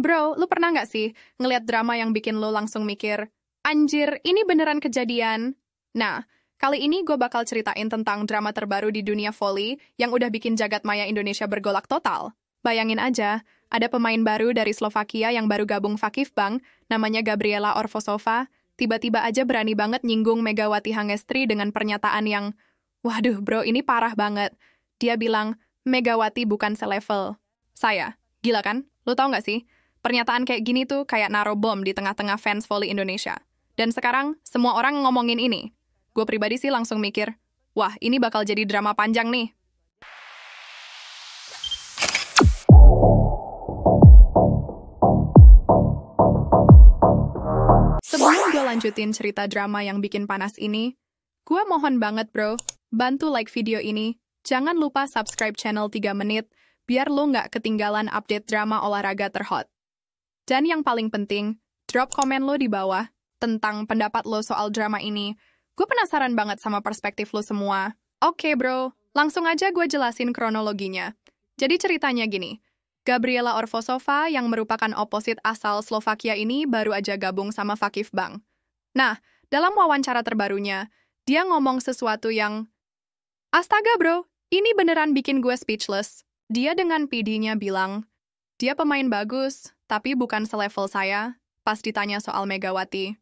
Bro, lu pernah nggak sih ngeliat drama yang bikin lu langsung mikir, anjir, ini beneran kejadian? Nah, kali ini gue bakal ceritain tentang drama terbaru di dunia volley yang udah bikin jagat maya Indonesia bergolak total. Bayangin aja, ada pemain baru dari Slovakia yang baru gabung Fakifbank, namanya Gabriela Orvosova, tiba-tiba aja berani banget nyinggung Megawati Hangestri dengan pernyataan yang, waduh bro, ini parah banget. Dia bilang, Megawati bukan selevel saya. Gila kan? Lu tau nggak sih? Pernyataan kayak gini tuh kayak naro bom di tengah-tengah fans volley Indonesia. Dan sekarang, semua orang ngomongin ini. Gue pribadi sih langsung mikir, wah ini bakal jadi drama panjang nih. Sebelum gue lanjutin cerita drama yang bikin panas ini, gue mohon banget bro, bantu like video ini. Jangan lupa subscribe channel 3 menit, biar lo nggak ketinggalan update drama olahraga terhot. Dan yang paling penting, drop komen lo di bawah tentang pendapat lo soal drama ini. Gue penasaran banget sama perspektif lo semua. Oke bro, langsung aja gue jelasin kronologinya. Jadi ceritanya gini, Gabriela Orvosova yang merupakan oposit asal Slovakia ini baru aja gabung sama Fakifbank. Nah, dalam wawancara terbarunya, dia ngomong sesuatu yang, astaga bro, ini beneran bikin gue speechless. Dia dengan PD-nya bilang, dia pemain bagus, tapi bukan selevel saya, pas ditanya soal Megawati.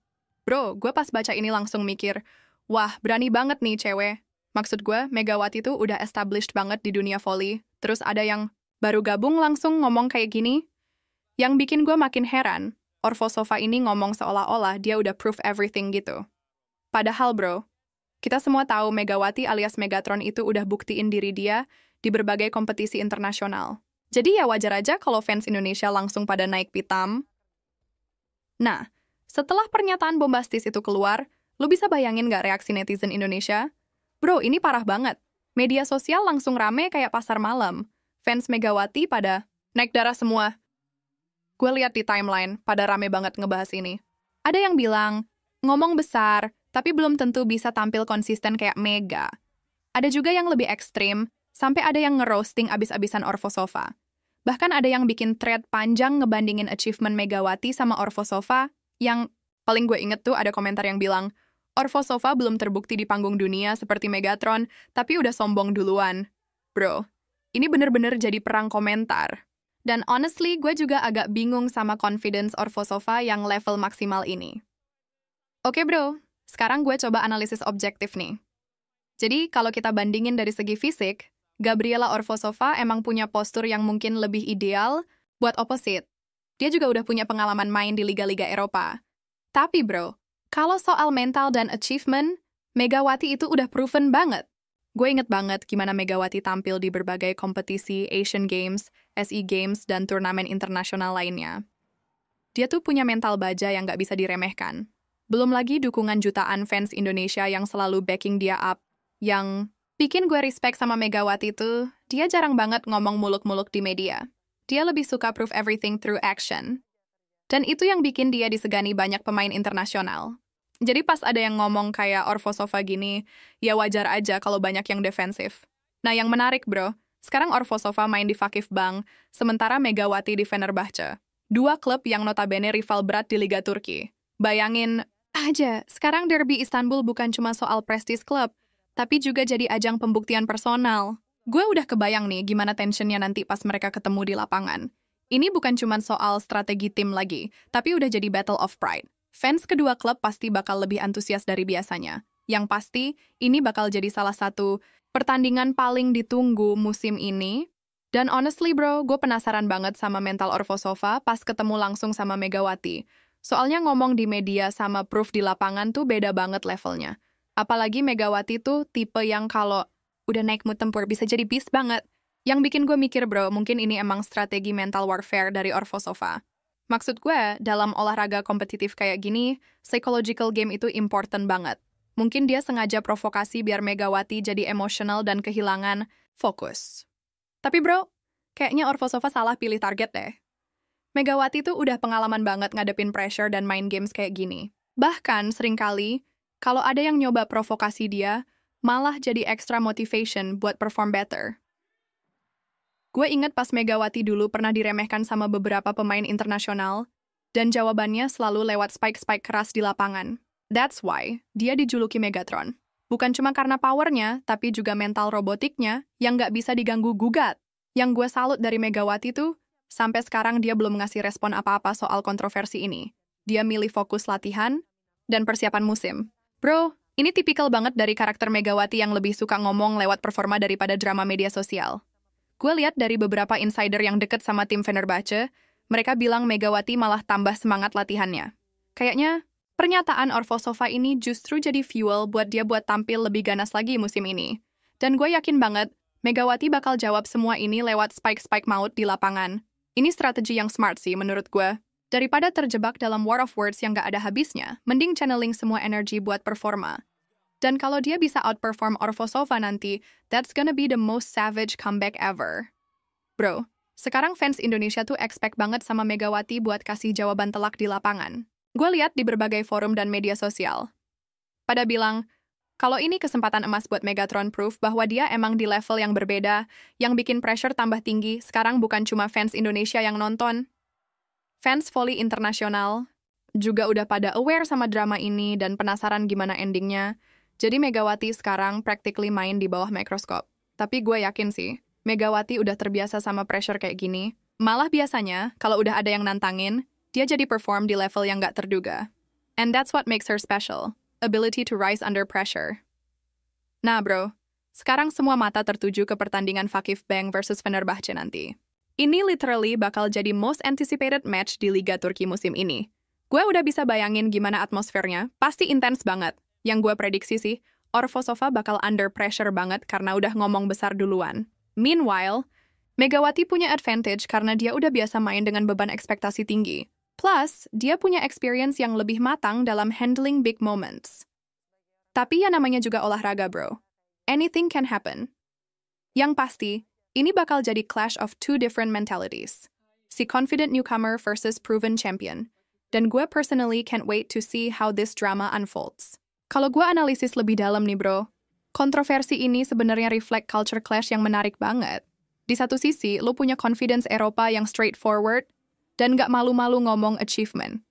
Bro, gue pas baca ini langsung mikir, wah berani banget nih cewek. Maksud gue, Megawati tuh udah established banget di dunia volley. Terus ada yang baru gabung langsung ngomong kayak gini. Yang bikin gue makin heran, Orvosova ini ngomong seolah-olah dia udah prove everything gitu. Padahal bro, kita semua tahu Megawati alias Megatron itu udah buktiin diri dia di berbagai kompetisi internasional. Jadi ya wajar aja kalau fans Indonesia langsung pada naik pitam. Nah, setelah pernyataan bombastis itu keluar, lu bisa bayangin nggak reaksi netizen Indonesia? Bro, ini parah banget. Media sosial langsung rame kayak pasar malam. Fans Megawati pada naik darah semua. Gue lihat di timeline, pada rame banget ngebahas ini. Ada yang bilang, ngomong besar, tapi belum tentu bisa tampil konsisten kayak Mega. Ada juga yang lebih ekstrim, sampai ada yang nge-roasting abis-abisan Orvosova. Bahkan ada yang bikin thread panjang ngebandingin achievement Megawati sama Orvosova, yang paling gue inget tuh ada komentar yang bilang, Orvosova belum terbukti di panggung dunia seperti Megatron, tapi udah sombong duluan. Bro, ini bener-bener jadi perang komentar. Dan honestly, gue juga agak bingung sama confidence Orvosova yang level maksimal ini. Oke bro, sekarang gue coba analisis objektif nih. Jadi kalau kita bandingin dari segi fisik, Gabriela Orvosova emang punya postur yang mungkin lebih ideal buat oposit. Dia juga udah punya pengalaman main di liga-liga Eropa. Tapi bro, kalau soal mental dan achievement, Megawati itu udah proven banget. Gue inget banget gimana Megawati tampil di berbagai kompetisi Asian Games, SE Games, dan turnamen internasional lainnya. Dia tuh punya mental baja yang gak bisa diremehkan. Belum lagi dukungan jutaan fans Indonesia yang selalu backing dia up, yang bikin gue respect sama Megawati tuh, dia jarang banget ngomong muluk-muluk di media. Dia lebih suka prove everything through action. Dan itu yang bikin dia disegani banyak pemain internasional. Jadi pas ada yang ngomong kayak Orvosova gini, ya wajar aja kalau banyak yang defensif. Nah yang menarik bro, sekarang Orvosova main di Fakifbank, sementara Megawati di Fenerbahce. Dua klub yang notabene rival berat di Liga Turki. Bayangin aja, sekarang derby Istanbul bukan cuma soal prestis klub, tapi juga jadi ajang pembuktian personal. Gue udah kebayang nih gimana tensionnya nanti pas mereka ketemu di lapangan. Ini bukan cuma soal strategi tim lagi, tapi udah jadi battle of pride. Fans kedua klub pasti bakal lebih antusias dari biasanya. Yang pasti, ini bakal jadi salah satu pertandingan paling ditunggu musim ini. Dan honestly bro, gue penasaran banget sama mental Orvosova pas ketemu langsung sama Megawati. Soalnya ngomong di media sama proof di lapangan tuh beda banget levelnya. Apalagi Megawati tuh tipe yang kalau udah naik mood tempur bisa jadi beast banget. Yang bikin gue mikir bro, mungkin ini emang strategi mental warfare dari Orvosova. Maksud gue, dalam olahraga kompetitif kayak gini, psychological game itu important banget. Mungkin dia sengaja provokasi biar Megawati jadi emosional dan kehilangan fokus. Tapi bro, kayaknya Orvosova salah pilih target deh. Megawati tuh udah pengalaman banget ngadepin pressure dan main games kayak gini. Bahkan seringkali, kalau ada yang nyoba provokasi dia, malah jadi extra motivation buat perform better. Gue inget pas Megawati dulu pernah diremehkan sama beberapa pemain internasional, dan jawabannya selalu lewat spike-spike keras di lapangan. That's why dia dijuluki Megatron. Bukan cuma karena powernya, tapi juga mental robotiknya yang nggak bisa diganggu-gugat. Yang gue salut dari Megawati tuh, sampai sekarang dia belum ngasih respon apa-apa soal kontroversi ini. Dia milih fokus latihan dan persiapan musim. Bro, ini tipikal banget dari karakter Megawati yang lebih suka ngomong lewat performa daripada drama media sosial. Gue lihat dari beberapa insider yang deket sama tim Fenerbahce, mereka bilang Megawati malah tambah semangat latihannya. Kayaknya, pernyataan Orvosova ini justru jadi fuel buat dia buat tampil lebih ganas lagi musim ini. Dan gue yakin banget, Megawati bakal jawab semua ini lewat spike-spike maut di lapangan. Ini strategi yang smart sih menurut gue. Daripada terjebak dalam war of words yang gak ada habisnya, mending channeling semua energi buat performa. Dan kalau dia bisa outperform Orvosova nanti, that's gonna be the most savage comeback ever. Bro, sekarang fans Indonesia tuh expect banget sama Megawati buat kasih jawaban telak di lapangan. Gue lihat di berbagai forum dan media sosial. Pada bilang, kalau ini kesempatan emas buat Megatron proof bahwa dia emang di level yang berbeda, yang bikin pressure tambah tinggi, sekarang bukan cuma fans Indonesia yang nonton. Fans volley internasional juga udah pada aware sama drama ini dan penasaran gimana endingnya. Jadi Megawati sekarang practically main di bawah mikroskop. Tapi gue yakin sih, Megawati udah terbiasa sama pressure kayak gini. Malah biasanya, kalau udah ada yang nantangin, dia jadi perform di level yang gak terduga. And that's what makes her special. Ability to rise under pressure. Nah bro, sekarang semua mata tertuju ke pertandingan Vakif Bank versus Fenerbahce nanti. Ini literally bakal jadi most anticipated match di Liga Turki musim ini. Gue udah bisa bayangin gimana atmosfernya, pasti intens banget. Yang gue prediksi sih, Orvosova bakal under pressure banget karena udah ngomong besar duluan. Meanwhile, Megawati punya advantage karena dia udah biasa main dengan beban ekspektasi tinggi. Plus, dia punya experience yang lebih matang dalam handling big moments. Tapi ya namanya juga olahraga, bro. Anything can happen. Yang pasti, ini bakal jadi clash of two different mentalities. Si confident newcomer versus proven champion. Dan gue personally can't wait to see how this drama unfolds. Kalau gue analisis lebih dalam nih, bro, kontroversi ini sebenarnya reflect culture clash yang menarik banget. Di satu sisi, lo punya confidence Eropa yang straightforward, dan gak malu-malu ngomong achievement.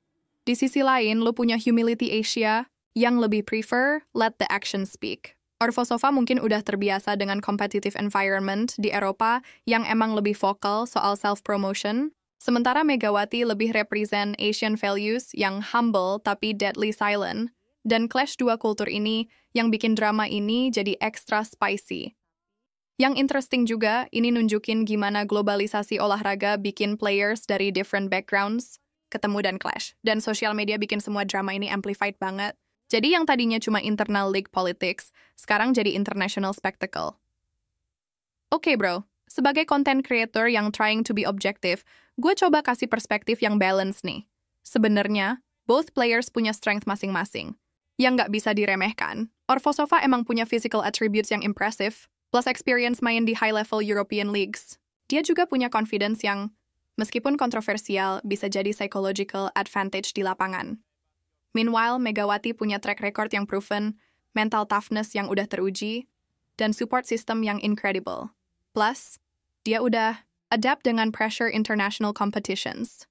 Di sisi lain, lo punya humility Asia yang lebih prefer let the action speak. Orvosova mungkin udah terbiasa dengan competitive environment di Eropa yang emang lebih vokal soal self-promotion, sementara Megawati lebih represent Asian values yang humble tapi deadly silent, dan clash dua kultur ini yang bikin drama ini jadi extra spicy. Yang interesting juga, ini nunjukin gimana globalisasi olahraga bikin players dari different backgrounds ketemu dan clash. Dan sosial media bikin semua drama ini amplified banget. Jadi yang tadinya cuma internal league politics, sekarang jadi international spectacle. Oke bro, sebagai content creator yang trying to be objective, gue coba kasih perspektif yang balance nih. Sebenarnya, both players punya strength masing-masing. Yang nggak bisa diremehkan, Orvosova emang punya physical attributes yang impressive, plus experience main di high-level European leagues. Dia juga punya confidence yang, meskipun kontroversial, bisa jadi psychological advantage di lapangan. Meanwhile, Megawati punya track record yang proven, mental toughness yang udah teruji, dan support system yang incredible. Plus, dia udah adapt dengan pressure international competitions.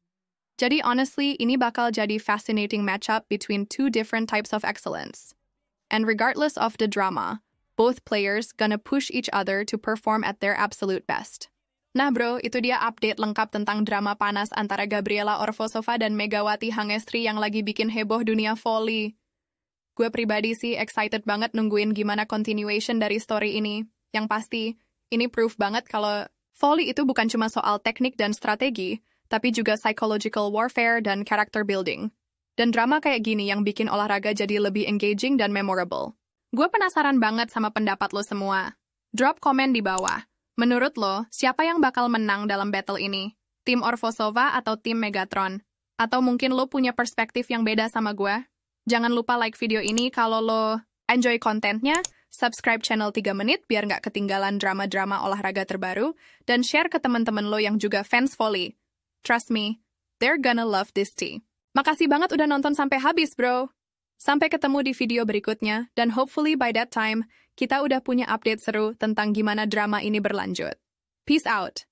Jadi honestly, ini bakal jadi fascinating matchup between two different types of excellence. And regardless of the drama, both players gonna push each other to perform at their absolute best. Nah bro, itu dia update lengkap tentang drama panas antara Gabriela Orvosova dan Megawati Hangestri yang lagi bikin heboh dunia volley. Gue pribadi sih excited banget nungguin gimana continuation dari story ini. Yang pasti, ini proof banget kalau volley itu bukan cuma soal teknik dan strategi, tapi juga psychological warfare dan character building. Dan drama kayak gini yang bikin olahraga jadi lebih engaging dan memorable. Gue penasaran banget sama pendapat lo semua. Drop komen di bawah. Menurut lo, siapa yang bakal menang dalam battle ini? Tim Orvosova atau tim Megatron? Atau mungkin lo punya perspektif yang beda sama gue? Jangan lupa like video ini kalau lo enjoy kontennya, subscribe channel 3 menit biar nggak ketinggalan drama-drama olahraga terbaru, dan share ke teman-teman lo yang juga fans volley. Trust me, they're gonna love this tea. Makasih banget udah nonton sampai habis, bro. Sampai ketemu di video berikutnya, dan hopefully by that time, kita udah punya update seru tentang gimana drama ini berlanjut. Peace out!